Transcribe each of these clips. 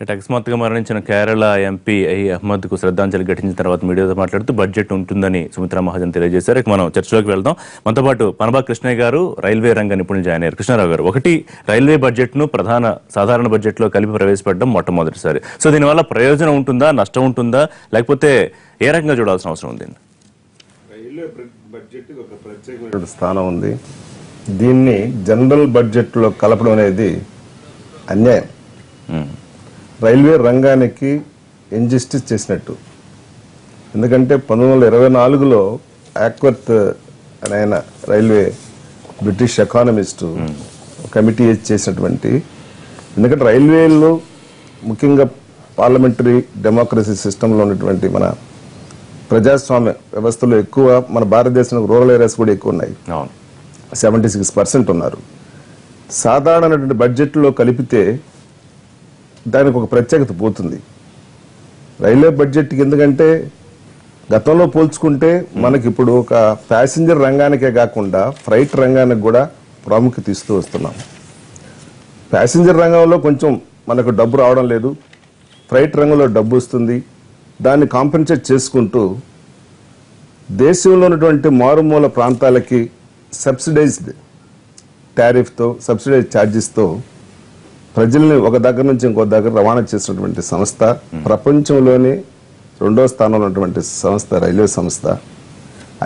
అకస్మాత్తుగా మరణించిన కేరళ ఎంపీ అహ్మద్కు శ్రద్ధాంజలి ఘటించిన తర్వాత మీడియాతో మాట్లాడుతూ బడ్జెట్ ఉంటుందని సుమిత్రా మహాజన్ తెలియజేశారు. ఇక మనం చర్చలోకి వెళ్దాం. మనతో పాటు పనబా కృష్ణయ్య గారు రైల్వే రంగ నిపుణులు జాయిన్ అయ్యారు. కృష్ణారావు గారు, ఒకటి, రైల్వే బడ్జెట్ను సాధారణ బడ్జెట్లో కలిపి ప్రవేశపెట్టడం మొట్టమొదటిసారి. సో దీనివల్ల ప్రయోజనం ఉంటుందా, నష్టం ఉంటుందా, లేకపోతే ఏ రకంగా చూడాల్సిన అవసరం ఉంది? రైల్వే బడ్జెట్ ఒక ప్రత్యేకమైన స్థానం ఉంది. దీన్ని జనరల్ బడ్జెట్లో కలపడం అనేది అన్యాయం. రైల్వే రంగానికి ఇంజస్టిస్ చేసినట్టు. ఎందుకంటే 1924లో యాక్వర్త్ అని ఆయన రైల్వే బ్రిటిష్ ఎకానమిస్టు కమిటీ చేసినటువంటి, ఎందుకంటే రైల్వేలో ముఖ్యంగా పార్లమెంటరీ డెమోక్రసీ సిస్టంలో ఉన్నటువంటి మన ప్రజాస్వామ్య వ్యవస్థలో ఎక్కువ, మన భారతదేశంలో రూరల్ ఏరియాస్ కూడా ఎక్కువ ఉన్నాయి, 76% ఉన్నారు. సాధారణమైనటువంటి బడ్జెట్లో కలిపితే దానికి ఒక ప్రత్యేకత పోతుంది రైల్వే బడ్జెట్కి. ఎందుకంటే గతంలో పోల్చుకుంటే మనకి ఇప్పుడు ఒక ప్యాసింజర్ రంగానికే కాకుండా ఫ్రైట్ రంగానికి కూడా ప్రాముఖ్యత ఇస్తూ వస్తున్నాం. ప్యాసింజర్ రంగంలో కొంచెం మనకు డబ్బు రావడం లేదు, ఫ్రైట్ రంగంలో డబ్బు వస్తుంది. దాన్ని కాంపెన్సేట్ చేసుకుంటూ దేశంలో ఉన్నటువంటి మారుమూల ప్రాంతాలకి సబ్సిడైజ్డ్ టారిఫ్తో, సబ్సిడైజ్ ఛార్జెస్తో ప్రజల్ని ఒక దగ్గర నుంచి ఇంకో దగ్గర రవాణా చేసినటువంటి సంస్థ, ప్రపంచంలోనే 2వ స్థానంలో ఉన్నటువంటి సంస్థ రైల్వే సంస్థ.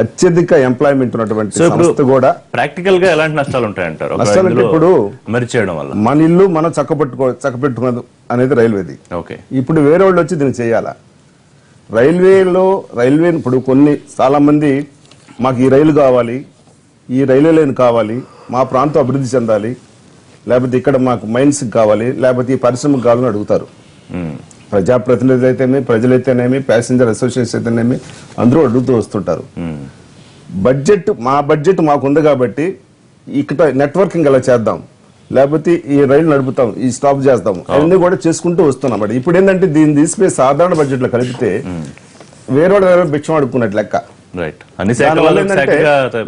అత్యధిక ఎంప్లాయ్మెంట్ ఉన్నటువంటి సంస్థ కూడా. ప్రాక్టికల్ గా ఎలాంటి నష్టాలు ఉంటాయంటారు? నష్టాలంటే ఇప్పుడు చేయడం వల్ల మన ఇల్లు మనం చక్కబెట్టుకున్నది అనేది రైల్వేది. ఇప్పుడు వేరే వాళ్ళు వచ్చి దీన్ని చేయాలా? రైల్వే ఇప్పుడు చాలా మంది మాకు ఈ రైలు కావాలి, ఈ రైల్వే లైన్ కావాలి, మా ప్రాంతం అభివృద్ధి చెందాలి, లేకపోతే ఇక్కడ మాకు మైన్స్ కావాలి, లేకపోతే ఈ పరిశ్రమకు కావాలని అడుగుతారు. ప్రజాప్రతినిధులు అయితేనేమి, ప్రజలైతేనేమి, ప్యాసింజర్ అసోసియేషన్ అయితేనేమి, అందరూ అడుగుతూ వస్తుంటారు. మా బడ్జెట్ మాకుంది కాబట్టి ఇక్కడ నెట్వర్కింగ్ ఎలా చేద్దాం, లేకపోతే ఈ రైలు నడుపుతాం, ఈ స్టాప్ చేద్దాం, అవన్నీ కూడా చేసుకుంటూ వస్తున్నాం. ఇప్పుడు ఏంటంటే దీన్ని తీసిపోయి సాధారణ బడ్జెట్ లో కలిపితే వేరే భిక్షం అడుక్కున్నట్టు లెక్క.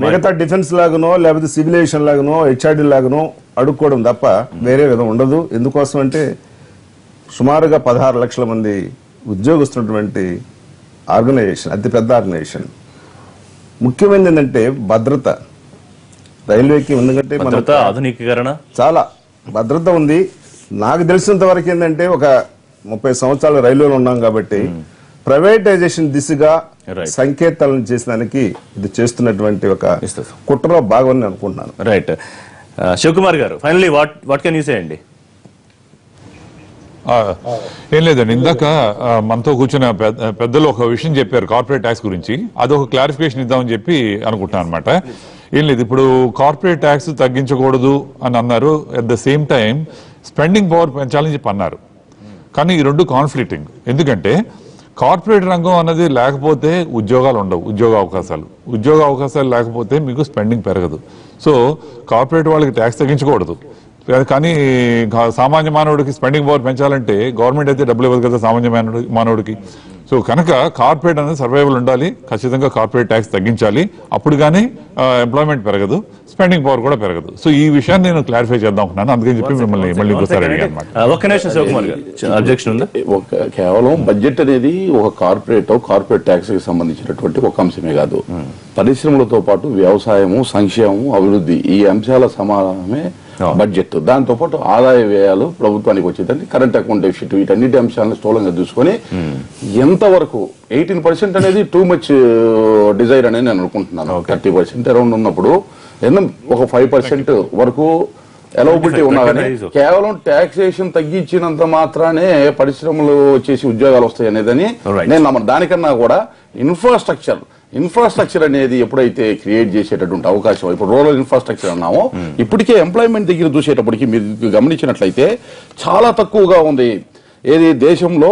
మిగతా డిఫెన్స్ లాగానో లేకపోతే సివిలేషన్ లాగానో హెచ్ఆర్డి లాగానో అడుక్కోవడం తప్ప వేరే విధం ఉండదు. ఎందుకోసం అంటే సుమారుగా 16 లక్షల మంది ఉద్యోగస్తున్నటువంటి ఆర్గనైజేషన్, అతిపెద్ద ఆర్గనైజేషన్. ముఖ్యమైనది ఏంటంటే భద్రత రైల్వేకి. ఎందుకంటే ఆధునికీకరణ, చాలా భద్రత ఉంది. నాకు తెలిసినంత వరకు ఏంటంటే ఒక 30 సంవత్సరాలు రైల్వేలో ఉన్నాం కాబట్టి ప్రైవేటైజేషన్ దిశగా సంకేతాలను చేసడానికి ఇది చేస్తున్నటువంటి ఒక కుట్రలో భాగం అనుకుంటున్నాను. రైట్. శివకుమార్ గారు, finally what can you say అండి? ఏం లేదండి, ఇందాక మనతో కూర్చున్న పెద్దలు ఒక విషయం చెప్పారు కార్పొరేట్ ట్యాక్స్ గురించి. అదొక క్లారిఫికేషన్ ఇద్దామని చెప్పి అనుకుంటున్నాను అనమాట. ఏం లేదు, ఇప్పుడు కార్పొరేట్ ట్యాక్స్ తగ్గించకూడదు అని అన్నారు, at the same time spending power పెంచాలని చెప్పి అన్నారు. కానీ ఈ రెండు కాన్ఫ్లిక్టింగ్. ఎందుకంటే కార్పొరేట్ రంగం అన్నది లేకపోతే ఉద్యోగాలు ఉండవు, ఉద్యోగ అవకాశాలు లేకపోతే మీకు స్పెండింగ్ పెరగదు. సో కార్పొరేట్ వాళ్ళకి ట్యాక్స్ తగ్గించకూడదు, కానీ సామాన్య మానవుడికి స్పెండింగ్ పవర్ పెంచాలంటే గవర్నమెంట్ అయితే డబ్బులు ఇవ్వదు కదా సామాన్య మానవుడికి. సో కనుక కార్పొరేట్ అనేది సర్వైవల్ ఉండాలి, ఖచ్చితంగా కార్పొరేట్ ట్యాక్స్ తగ్గించాలి. అప్పుడు కానీ ఎంప్లాయ్మెంట్ పెరగదు, స్పెండింగ్ పవర్ కూడా పెరగదు. సో ఈ విషయాన్ని నేను క్లారిఫై చేద్దాం అనుకున్నాను, అందుకని చెప్పి మిమ్మల్ని మళ్ళీ ఇంకోసారి అడిగాను అనమాట. కేవలం బడ్జెట్ అనేది ఒక కార్పొరేట్ ట్యాక్స్ కి సంబంధించినటువంటి ఒక అంశమే కాదు. పరిశ్రమలతో పాటు వ్యవసాయము, సంక్షేమం, అభివృద్ధి, ఈ అంశాల సమానమే బడ్జెట్. దాంతో పాటు ఆదాయ వ్యయాలు ప్రభుత్వానికి వచ్చేదండి, కరెంట్ అకౌంట్ డెఫిసిట్, వీటన్నిటి అంశాలను స్థూలంగా చూసుకొని ఎంతవరకు 18% అనేది టూ మచ్ డిజైర్ అనేది నేను అనుకుంటున్నాను. 30% అరౌండ్ ఉన్నప్పుడు ఒక 5% వరకు ఎలవబిలిటీ ఉన్నాయని, కేవలం టాక్సేషన్ తగ్గించినంత మాత్రానే పరిశ్రమలు వచ్చేసి ఉద్యోగాలు వస్తాయి అనేదని నేను నమ్మను. దానికన్నా కూడా ఇన్ఫ్రాస్ట్రక్చర్ అనేది ఎప్పుడైతే క్రియేట్ చేసేటటువంటి అవకాశం, ఇప్పుడు రూరల్ ఇన్ఫ్రాస్ట్రక్చర్ అన్నామో, ఇప్పటికే ఎంప్లాయ్మెంట్ దగ్గర చూసేటప్పటికి మీరు గమనించినట్లయితే చాలా తక్కువగా ఉంది. ఏది దేశంలో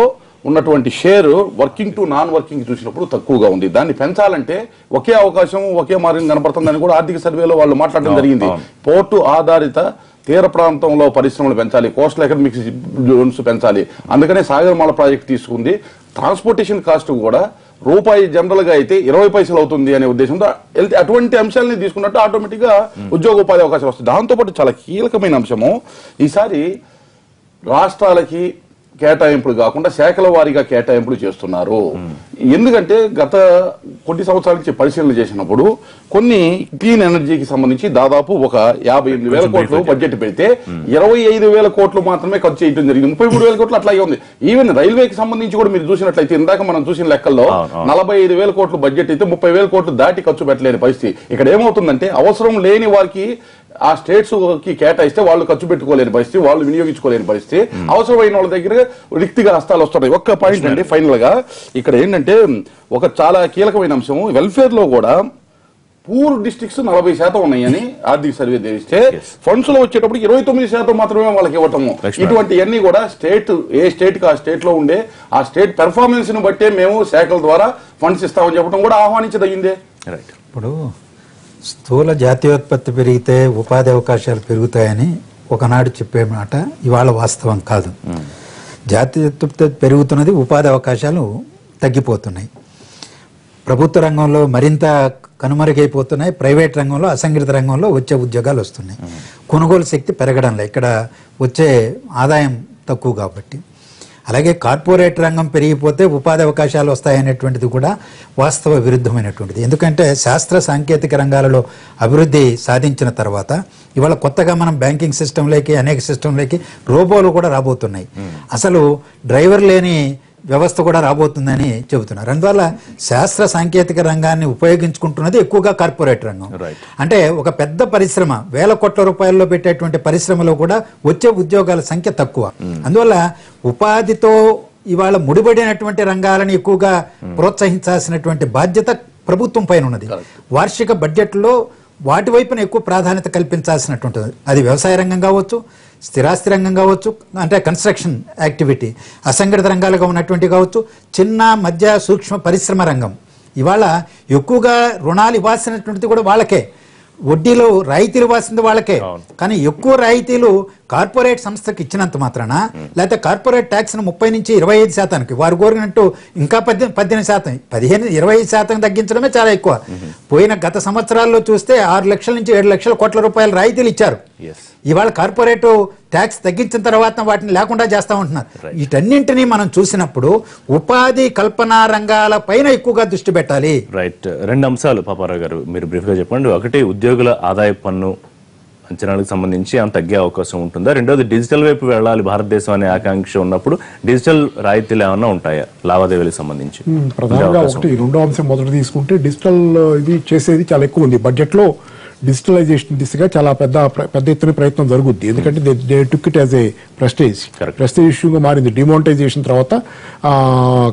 ఉన్నటువంటి share working to non working చూసినప్పుడు తక్కువగా ఉంది. దాన్ని పెంచాలంటే ఒకే అవకాశం, ఒకే మార్గం కనపడుతుందని కూడా ఆర్థిక సర్వేలో వాళ్ళు మాట్లాడడం జరిగింది. పోర్టు ఆధారిత తీర ప్రాంతంలో పరిశ్రమలు పెంచాలి, కోస్టల్ ఎకనామిక్ జోన్స్ పెంచాలి. అందుకనే సాగర్మాల ప్రాజెక్ట్ తీసుకుంది. ట్రాన్స్పోర్టేషన్ కాస్ట్ కూడా రూపాయి జనరల్ గా అయితే 20 పైసలు అవుతుంది అనే ఉద్దేశంతో అటువంటి అంశాలని తీసుకున్నట్టు ఆటోమేటిక్ గా ఉద్యోగ ఉపాధి అవకాశం వస్తుంది. దాంతోపాటు చాలా కీలకమైన అంశము ఈసారి రాష్ట్రాలకి కేటాయింపులు కాకుండా శాఖల వారీగా కేటాయింపులు చేస్తున్నారు. ఎందుకంటే గత కొన్ని సంవత్సరాల నుంచి పరిశీలన చేసినప్పుడు కొన్ని క్లీన్ ఎనర్జీకి సంబంధించి దాదాపు ఒక 58,000 కోట్లు బడ్జెట్ పెడితే 25,000 కోట్లు మాత్రమే ఖర్చు చేయడం జరిగింది. 33,000 కోట్లు అట్లాగే ఉంది. ఈవెన్ రైల్వేకి సంబంధించి కూడా మీరు చూసినట్లయితే ఇందాక మనం చూసిన లెక్కల్లో 45,000 కోట్లు బడ్జెట్ అయితే 30,000 కోట్లు దాటి ఖర్చు పెట్టలేని పరిస్థితి. ఇక్కడ ఏమవుతుందంటే అవసరం లేని వారికి ఆ స్టేట్స్ కి కేటాయిస్తే వాళ్ళు ఖర్చు పెట్టుకోలేని పరిస్థితి, వాళ్ళు వినియోగించుకోలేని పరిస్థితి, అవసరమైన వాళ్ళ దగ్గర రిక్తిగా హస్తాలు వస్తున్నాయి. ఒక్క పాయింట్ అండి ఫైనల్ గా ఇక్కడ ఏంటంటే ఒక చాలా కీలకమైన అంశం, వెల్ఫేర్ లో కూడా పూర్ డిస్ట్రిక్ట్స్ 40% ఉన్నాయని ఆర్థిక సర్వే తెలిస్తే ఫండ్స్ లో వచ్చేటప్పుడు 29% మాత్రమే వాళ్ళకి ఇవ్వటము. ఇటువంటివన్నీ కూడా ఏ స్టేట్ కి ఆ స్టేట్ లో ఉండే ఆ స్టేట్ పెర్ఫార్మెన్స్ ను బట్టే మేము శాఖల ద్వారా ఫండ్స్ ఇస్తామని చెప్పడం కూడా ఆహ్వానించదగిందే. ఇప్పుడు స్థూల జాతీయోత్పత్తి పెరిగితే ఉపాధి అవకాశాలు పెరుగుతాయని ఒకనాడు చెప్పే మాట ఇవాళ వాస్తవం కాదు. జాతీయోత్పత్తి పెరుగుతున్నది, ఉపాధి అవకాశాలు తగ్గిపోతున్నాయి. ప్రభుత్వ రంగంలో మరింత కనుమరుగైపోతున్నాయి, ప్రైవేట్ రంగంలో అసంఘటిత రంగంలో వచ్చే ఉద్యోగాలు వస్తున్నాయి. కొనుగోలు శక్తి పెరగడంలో ఇక్కడ వచ్చే ఆదాయం తక్కువ కాబట్టి. అలాగే కార్పొరేట్ రంగం పెరిగిపోతే ఉపాధి అవకాశాలు వస్తాయనేటువంటిది కూడా వాస్తవ విరుద్ధమైనటువంటిది. ఎందుకంటే శాస్త్ర సాంకేతిక రంగాలలో అభివృద్ధి సాధించిన తర్వాత ఇవాళ కొత్తగా మనం బ్యాంకింగ్ సిస్టంలోకి అనేక సిస్టంలోకి రోబోలు కూడా రాబోతున్నాయి. అసలు డ్రైవర్ లేని వ్యవస్థ కూడా రాబోతుందని చెబుతున్నారు. అందువల్ల శాస్త్ర సాంకేతిక రంగాన్ని ఉపయోగించుకుంటున్నది ఎక్కువగా కార్పొరేట్ రంగం. అంటే ఒక పెద్ద పరిశ్రమ 1,000 కోట్ల రూపాయల్లో పెట్టేటువంటి పరిశ్రమలో కూడా వచ్చే ఉద్యోగాల సంఖ్య తక్కువ. అందువల్ల ఉపాధితో ఇవాళ ముడిపడినటువంటి రంగాలను ఎక్కువగా ప్రోత్సహించాల్సినటువంటి బాధ్యత ప్రభుత్వం పైన ఉన్నది. వార్షిక బడ్జెట్లో వాటి వైపున ఎక్కువ ప్రాధాన్యత కల్పించాల్సినటువంటిది. అది వ్యవసాయ రంగం కావచ్చు, స్థిరాస్తి రంగం కావచ్చు, అంటే కన్స్ట్రక్షన్ యాక్టివిటీ, అసంఘటిత రంగాలుగా ఉన్నటువంటి కావచ్చు, చిన్న మధ్య సూక్ష్మ పరిశ్రమ రంగం. ఇవాళ ఎక్కువగా రుణాలు ఇవ్వాల్సినటువంటిది కూడా వాళ్ళకే, వడ్డీలు రాయితీలు ఇవ్వాల్సింది వాళ్ళకే. కానీ ఎక్కువ రాయితీలు కార్పొరేట్ సంస్థకి ఇచ్చినంత మాత్రాన, లేకపోతే కార్పొరేట్ ట్యాక్స్ 30 నుంచి 25% వారు కోరినట్టు ఇంకా 18%, 15-25% తగ్గించడమే చాలా ఎక్కువ. పోయిన గత సంవత్సరాల్లో చూస్తే 6 లక్షల నుంచి 7 లక్షల కోట్ల రూపాయల రాయితీలు ఇచ్చారు. ఇవాళ కార్పొరేట్ ట్యాక్స్ తగ్గించిన తర్వాత వాటిని లేకుండా చేస్తా ఉంటున్నారు. వీటన్నింటినీ మనం చూసినప్పుడు ఉపాధి కల్పనా రంగాల పైన ఎక్కువగా దృష్టి పెట్టాలి. రైట్. 2 అంశాలు పాపారావు గారు మీరు బ్రీఫ్ గా చెప్పండి. ఒకటి, ఉద్యోగుల ఆదాయ పన్ను అంచనాలకు సంబంధించి అంత తగ్గే అవకాశం ఉంటుందా? రెండోది, డిజిటల్ వైపు వెళ్ళాలి భారతదేశం అనే ఆకాంక్ష ఉన్నప్పుడు డిజిటల్ రాయితీలు ఏమన్నా ఉంటాయా లావాదేవీలకు సంబంధించి? ప్రధానంగా ఒకటి, రెండో అంశం మొదట తీసుకుంటే డిజిటల్ ఇది చేసేది చాలా ఎక్కువ ఉంది. బడ్జెట్ లో డిజిటలైజేషన్ దిశగా చాలా పెద్ద ఎత్తున ప్రయత్నం జరుగుద్ది. ఎందుకంటే they took it as a prestige ఇష్యూగా మారింది. డిమానిటైజేషన్ తర్వాత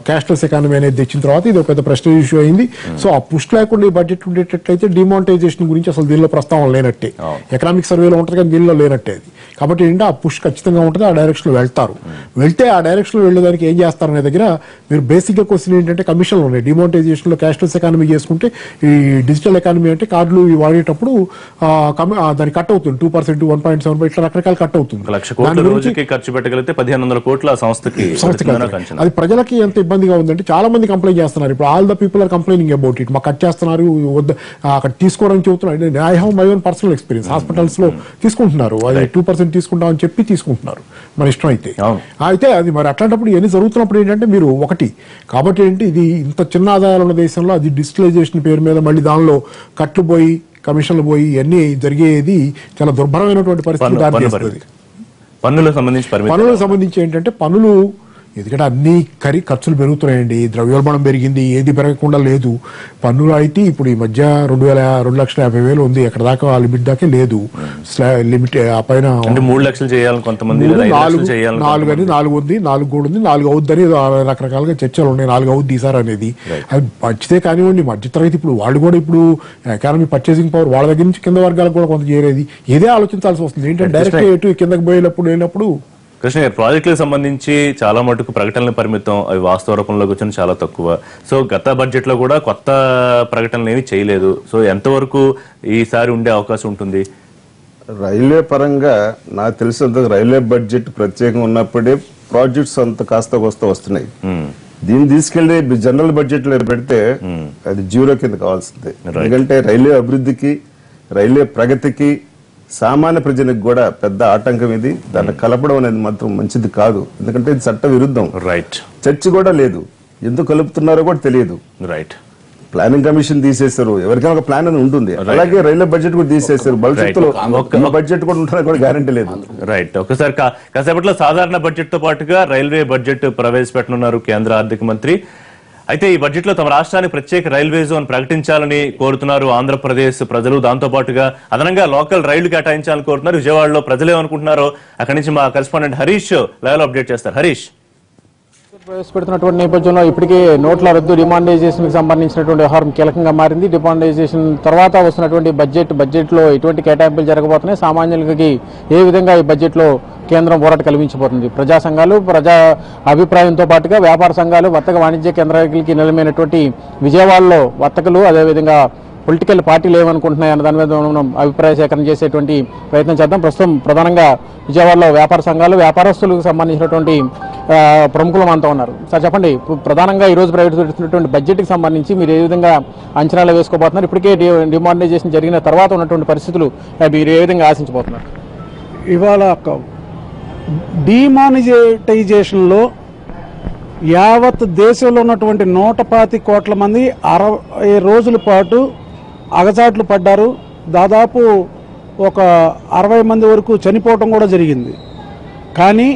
క్యాష్లెస్ ఎకానమీ అనేది తెచ్చిన తర్వాత ఇది ఒక పెద్ద ప్రెస్టేజ్ ఇష్యూ అయింది. సో ఆ పుష్ లేకుండా ఈ బడ్జెట్ ఉండేటట్లయితే డిమానిటైజేషన్ గురించి అసలు దీనిలో ప్రస్తావన లేనట్టే. ఎకనామిక్ సర్వేలో ఉంటుంది కానీ దీనిలో లేనట్టే అది. కాబట్టి ఏంటంటే ఆ పుష్ ఖచ్చితంగా ఉంటుంది, ఆ డైరెక్షన్ లో వెళ్తారు. వెళ్తే ఆ డైరెక్షన్ లో వెళ్ళేదానికి ఏం చేస్తారనే దగ్గర మీరు బేసిక్ గా క్వశ్చన్ ఏంటంటే కమిషన్లు ఉన్నాయి. డిమానిటైజేషన్ లో క్యాష్లెస్ ఎకానమీ చేసుకుంటే ఈ డిజిటల్ ఎకానమీ అంటే కార్డులు వాడేటప్పుడు దానికి కట్ అవుతుంది 2%, 1.7 ఇట్లా రకరకాల కట్ అవుతుంది. 1,00,000 కోట్ల రోజుకి ఖర్చు పెట్టగలిగితే 1,500 కోట్ల సంస్థకి. అది ప్రజలకి ఎంత ఇబ్బందిగా ఉందంటే చాలా మంది కంప్లైంట్ చేస్తున్నారు. ఇప్పుడు all the people are complaining about it. మాకు కట్ చేస్తున్నారు, అక్కడ తీసుకోవడానికి చెబుతున్నారు. I have my own personal experience. Hospitals లో తీసుకుంటున్నారు, అది 2% తీసుకుంటామని చెప్పి తీసుకుంటున్నారు, మన ఇష్టం అయితే. అయితే అది మరి అట్లాంటప్పుడు ఇవన్నీ జరుగుతున్నప్పుడు ఏంటంటే మీరు ఒకటి కాబట్టి ఏంటి, ఇది ఇంత చిన్న ఆదాయాలు ఉన్న దేశంలో అది డిజిటలైజేషన్ పేరు మీద మళ్ళీ దానిలో కట్లు పోయి కమిషన్లు పోయి ఇవన్నీ జరిగేది చాలా దుర్భరమైనటువంటి పరిస్థితి దారితీస్తుంది. పన్నులకు సంబంధించి ఏంటంటే పన్నులు ఎందుకంటే అన్ని ఖర్చులు పెరుగుతున్నాయండి. ద్రవ్యోల్బణం పెరిగింది, ఏది పెరగకుండా లేదు. పన్నులు అయితే ఇప్పుడు ఈ మధ్య 2,50,000 ఉంది, ఎక్కడ దాకా ఆ లిమిట్ దాకే లేదు. లిమిట్ ఆ పైన 3 లక్షలు చేయాలని కొంతమంది, 4 అని 4 ఉంది, 4 కూడా ఉంది, 4 అవుద్దని రకరకాలుగా చర్చలు ఉన్నాయి. 4 అవుద్ది ఈసారి అనేది. అది మంచిదే కానివ్వండి. మధ్యతరగతి ఇప్పుడు వాళ్ళు కూడా ఇప్పుడు ఎకానమీ పర్చేసింగ్ పవర్ వాళ్ళ దగ్గర నుంచి కింద వర్గాలకు కూడా కొంత చేరేది. ఇదే ఆలోచించాల్సి వస్తుంది. ఏంటంటే డైరెక్ట్ ఎటు కిందకి పోయినప్పుడు కృష్ణ గారు, ప్రాజెక్టులకు సంబంధించి చాలా మటుకు ప్రకటనల పరిమితం, అవి వాస్తవ రూపంలోకి వచ్చిన చాలా తక్కువ. సో గత బడ్జెట్ లో కూడా కొత్త ప్రకటనలు ఏమి చేయలేదు. సో ఎంతవరకు ఈసారి ఉండే అవకాశం ఉంటుంది? రైల్వే పరంగా నాకు తెలిసినంత రైల్వే బడ్జెట్ ప్రత్యేకంగా ఉన్నప్పుడే ప్రాజెక్ట్స్ అంత కాస్త కోస్తా వస్తున్నాయి. దీన్ని తీసుకెళ్లి జనరల్ బడ్జెట్ లో పెడితే అది జీరో కింద కావాల్సిందే. ఎందుకంటే రైల్వే అభివృద్ధికి, రైల్వే ప్రగతికి సామాన్య ప్రజలకు కూడా పెద్ద ఆటంకం ఇది. దాన్ని కలపడం అనేది మాత్రం మంచిది కాదు, ఎందుకంటే ఇది చట్ట విరుద్ధం. రైట్. చర్చ కూడా లేదు, ఎందుకు కలుపుతున్నారో కూడా తెలియదు. రైట్. ప్లానింగ్ కమిషన్ తీసేస్తారు, ఎవరికైనా ఒక ప్లాన్ అని ఉంటుంది. అలాగే రైల్వే బడ్జెట్ కూడా తీసేస్తారు, భవిష్యత్తులో బడ్జెట్ కూడా ఉంటుందని కూడా గ్యారంటీ లేదు. రైట్. ఒకసారి కాసేపట్లో సాధారణ బడ్జెట్ తో పాటుగా రైల్వే బడ్జెట్ ప్రవేశపెట్టనున్నారు కేంద్ర ఆర్థిక మంత్రి. అయితే ఈ బడ్జెట్ లో తమ రాష్ట్రానికి ప్రత్యేక రైల్వే జోన్ ప్రకటించాలని కోరుతున్నారు ఆంధ్రప్రదేశ్ ప్రజలు. దాంతో పాటుగా అదనంగా లోకల్ రైళ్లు కేటాయించాలని కోరుతున్నారు. విజయవాడలో ప్రజలేమనుకుంటున్నారో అక్కడి నుంచి మా కరెస్పాండెంట్ హరీష్ లైవ్ అప్డేట్ చేస్తారు. హరీష్. ప్రవేశపెడుతున్నటువంటి నేపథ్యంలో ఇప్పటికే నోట్ల రద్దు డిమాండైజేషన్ కి సంబంధించినటువంటి వ్యవహారం కీలకంగా మారింది. డిమాండైజేషన్ తర్వాత వస్తున్నటువంటి బడ్జెట్ లో ఎటువంటి కేటాయింపులు జరగబోతున్నాయి, సామాన్యులకి ఏ విధంగా ఈ బడ్జెట్ లో కేంద్రం పోరాట కల్పించబోతుంది, ప్రజా సంఘాలు ప్రజా అభిప్రాయంతో పాటుగా వ్యాపార సంఘాలు వర్తక వాణిజ్య కేంద్రాలకి నిలమైనటువంటి విజయవాడలో వర్తకులు అదేవిధంగా పొలిటికల్ పార్టీలు ఏమనుకుంటున్నాయి అన్న దాని మీద మనం అభిప్రాయ సేకరణ చేసేటువంటి ప్రయత్నం చేద్దాం. ప్రస్తుతం ప్రధానంగా విజయవాడలో వ్యాపార సంఘాలు వ్యాపారస్తులకు సంబంధించినటువంటి ప్రముఖులు మనతో ఉన్నారు. సార్ చెప్పండి, ప్రధానంగా ఈ రోజు ప్రవేశపెడుతున్నటువంటి బడ్జెట్కి సంబంధించి మీరు ఏ విధంగా అంచనాలు వేసుకోబోతున్నారు? ఇప్పటికే డిమానిటైజేషన్ జరిగిన తర్వాత ఉన్నటువంటి పరిస్థితులు మీరు ఏ విధంగా ఆశించబోతున్నారు? ఇవాళ డిమానిటైజేషన్లో యావత్ దేశంలో ఉన్నటువంటి 125 కోట్ల మంది 60 రోజుల పాటు అగచాట్లు పడ్డారు. దాదాపు ఒక 60 మంది వరకు చనిపోవటం కూడా జరిగింది. కానీ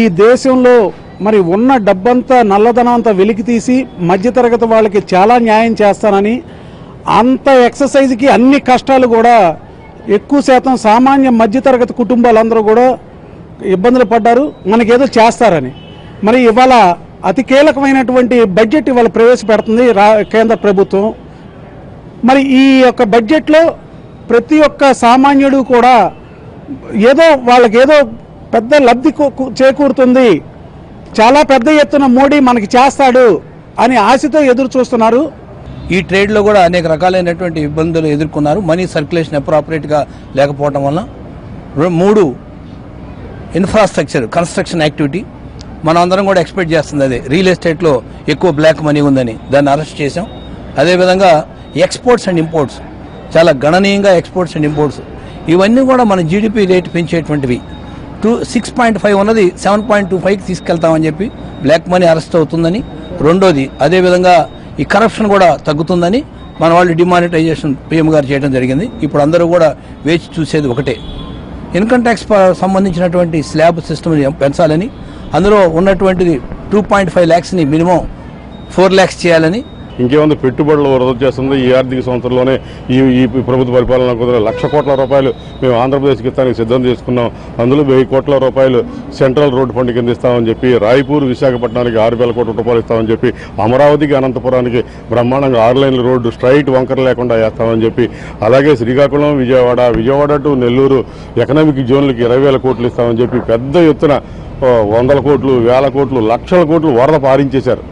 ఈ దేశంలో మరి ఉన్న డబ్బంతా నల్లధనం అంతా వెలికి తీసి మధ్యతరగతి వాళ్ళకి చాలా న్యాయం చేస్తానని అంత ఎక్సర్సైజ్కి అన్ని కష్టాలు కూడా ఎక్కువ శాతం సామాన్య మధ్యతరగతి కుటుంబాలందరూ కూడా ఇబ్బందులు పడ్డారు, మనకేదో చేస్తారని. మరి ఇవాళ అతి కీలకమైనటువంటి బడ్జెట్ ఇవాళ ప్రవేశపెడుతుంది కేంద్ర ప్రభుత్వం. మరి ఈ యొక్క బడ్జెట్లో ప్రతి ఒక్క సామాన్యుడు కూడా వాళ్ళకేదో పెద్ద లబ్ధి చేకూరుతుంది, చాలా పెద్ద ఎత్తున మోడీ మనకి చేస్తాడు అని ఆశతో ఎదురు చూస్తున్నారు. ఈ ట్రేడ్లో కూడా అనేక రకాలైనటువంటి ఇబ్బందులు ఎదుర్కొన్నారు. మనీ సర్క్యులేషన్ అప్రాపరేట్గా లేకపోవడం వలన. 3 ఇన్ఫ్రాస్ట్రక్చర్ కన్స్ట్రక్షన్ యాక్టివిటీ మనం అందరం కూడా ఎక్స్పెక్ట్ చేస్తుంది. అదే రియల్ ఎస్టేట్లో ఎక్కువ బ్లాక్ మనీ ఉందని దాన్ని అరెస్ట్ చేసాం. అదేవిధంగా ఎక్స్పోర్ట్స్ అండ్ ఇంపోర్ట్స్ చాలా గణనీయంగా ఎక్స్పోర్ట్స్ అండ్ ఇంపోర్ట్స్ ఇవన్నీ కూడా మన జీడిపి రేట్ పెంచేటువంటివి. 6.5 ఉన్నది 7.25కి తీసుకెళ్తామని చెప్పి బ్లాక్ మనీ అరెస్ట్ అవుతుందని. రెండోది అదేవిధంగా ఈ కరప్షన్ కూడా తగ్గుతుందని మన వాళ్ళు డిమానిటైజేషన్ PM గారు చేయడం జరిగింది. ఇప్పుడు అందరూ కూడా వేచి చూసేది ఒకటే, ఇన్కమ్ ట్యాక్స్ సంబంధించినటువంటి స్లాబ్ సిస్టమ్ని పెంచాలని, అందులో ఉన్నటువంటిది 2.5 lakhsని మినిమం 4 lakhs చేయాలని. ఇంకేముంది, పెట్టుబడులు రద్దు చేస్తుంది. ఈ ఆర్థిక సంవత్సరంలోనే ఈ ప్రభుత్వ పరిపాలన కుదిరే 1,00,000 కోట్ల రూపాయలు మేము ఆంధ్రప్రదేశ్కి ఇస్తానికి సిద్ధం చేసుకున్నాం. అందులో 1,000 కోట్ల రూపాయలు సెంట్రల్ రోడ్ ఫండ్ కింద ఇస్తామని చెప్పి, రాయపూర్ విశాఖపట్నానికి 6,000 కోట్ల రూపాయలు ఇస్తామని చెప్పి, అమరావతికి అనంతపురానికి బ్రహ్మాండంగా 6 లైన్ల రోడ్డు స్ట్రైట్ వంకర లేకుండా వేస్తామని చెప్పి, అలాగే శ్రీకాకుళం విజయవాడ టు నెల్లూరు ఎకనామిక్ జోన్లకి 20,000 కోట్లు ఇస్తామని చెప్పి పెద్ద ఎత్తున 100 కోట్లు 1,000 కోట్లు లక్షల కోట్లు వరద పారించేశారు.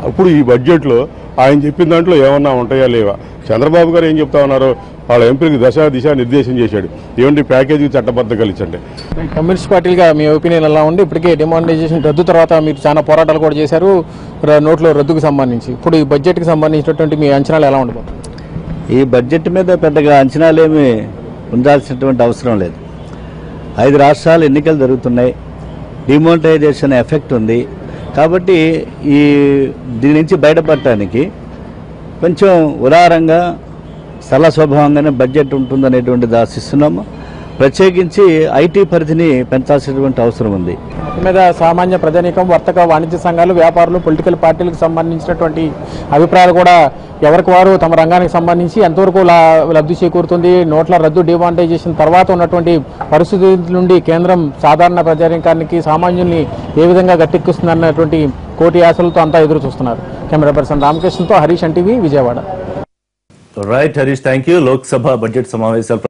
అప్పుడు ఈ బడ్జెట్లో ఆయన చెప్పిన దాంట్లో ఏమన్నా ఉంటాయా లేవా? చంద్రబాబు గారు ఏం చెప్తా ఉన్నారు, వాళ్ళ ఎంపీకి దిశ నిర్దేశం చేశాడు. ఏమంటే ప్యాకేజీకి చట్టబద్ధంగా కలిసండి. కమ్యూనిస్ట్ పార్టీలుగా మీ ఒపీనియన్ ఎలా ఉంది? ఇప్పటికే డిమానిటైజేషన్ రద్దు తర్వాత మీరు చాలా పోరాటాలు కూడా చేశారు నోట్ల రద్దుకు సంబంధించి. ఇప్పుడు ఈ బడ్జెట్కి సంబంధించినటువంటి మీ అంచనాలు ఎలా ఉండబోతుంది? ఈ బడ్జెట్ మీద పెద్దగా అంచనాలేమి ఉండాల్సినటువంటి అవసరం లేదు. 5 రాష్ట్రాలు ఎన్నికలు జరుగుతున్నాయి, డిమానిటైజేషన్ ఎఫెక్ట్ ఉంది. కాబట్టి దీని నుంచి బయటపడటానికి కొంచెం ఉదారంగా సరళ స్వభావంగానే బడ్జెట్ ఉంటుందనేటువంటిది ఆశిస్తున్నాము. ప్రత్యేకించి ఐటీ పరిధిని పెంచాల్సినటువంటి అవసరం ఉంది. మీద సామాన్య ప్రజానీకం, వర్తక వాణిజ్య సంఘాలు, వ్యాపారులు, పొలిటికల్ పార్టీలకు సంబంధించినటువంటి అభిప్రాయాలు కూడా ఎవరికి వారు తమ రంగానికి సంబంధించి ఎంతవరకు లబ్ధి చేకూరుతుంది, నోట్ల రద్దు డిమానిటైజేషన్ తర్వాత ఉన్నటువంటి పరిస్థితుల నుండి కేంద్రం సాధారణ ప్రజానీకానికి సామాన్యుల్ని ఏ విధంగా గట్టెక్కిస్తుందన్నటువంటి కోటి ఆశలతో అంతా ఎదురు చూస్తున్నారు. కెమెరా పర్సన్ రామకృష్ణతో Harish, NTV, Vijayawada. Right Harish, thank you. Lok Sabha budget సమావేశాలు